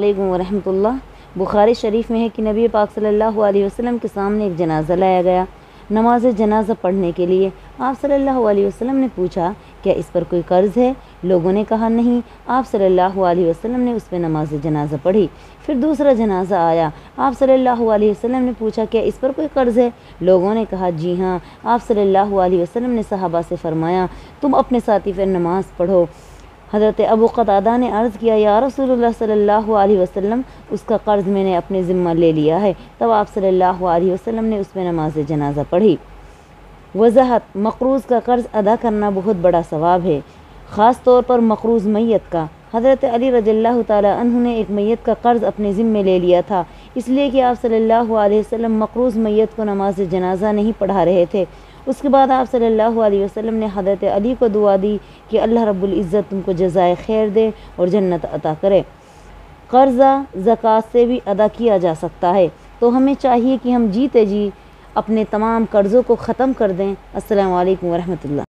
علیکم ورحمۃ اللہ۔ بخاری شریف میں ہے کہ نبی پاک صلی اللہ علیہ وسلم کے سامنے ایک جنازہ لایا گیا نماز جنازہ پڑھنے کے لیے۔ آپ صلی اللہ علیہ وسلم نے پوچھا کیا اس پر کوئی قرض ہے؟ لوگوں نے کہا نہیں۔ آپ صلی اللہ علیہ وسلم نے اس پہ نماز جنازہ پڑھی۔ پھر دوسرا جنازہ آیا۔ آپ صلی اللہ علیہ وسلم نے پوچھا کیا اس پر کوئی قرض ہے؟ لوگوں نے کہا جی ہاں۔ آپ صلی اللہ علیہ وسلم نے صحابہ سے فرمایا تم اپنے ساتھی پر نماز پڑھو۔ حضرت ابو قتادہ نے عرض کیا یا رسول اللہ صلی اللہ علیہ وسلم اس کا قرض میں نے اپنے ذمہ لے لیا ہے۔ تب آپ صلی اللہ علیہ وسلم نے اس میں نماز جنازہ پڑھی۔ وضاحت: مقروض کا قرض ادا کرنا بہت بڑا ثواب ہے، خاص طور پر مقروض میت کا۔ حضرت علی رضی اللہ تعالی عنہ نے ایک میت کا قرض اپنے ذمے لے لیا تھا، اس لیے کہ آپ صلی اللہ علیہ وسلم مقروض میت کو نماز جنازہ نہیں پڑھا رہے تھے۔ اس کے بعد آپ صلی اللہ علیہ وسلم نے حضرت علی کو دعا دی کہ اللہ رب العزت تم کو جزائے خیر دے اور جنت عطا کرے۔ قرضہ زکوٰۃ سے بھی ادا کیا جا سکتا ہے، تو ہمیں چاہیے کہ ہم جیتے جی اپنے تمام قرضوں کو ختم کر دیں۔ السلام علیکم ورحمۃ اللہ۔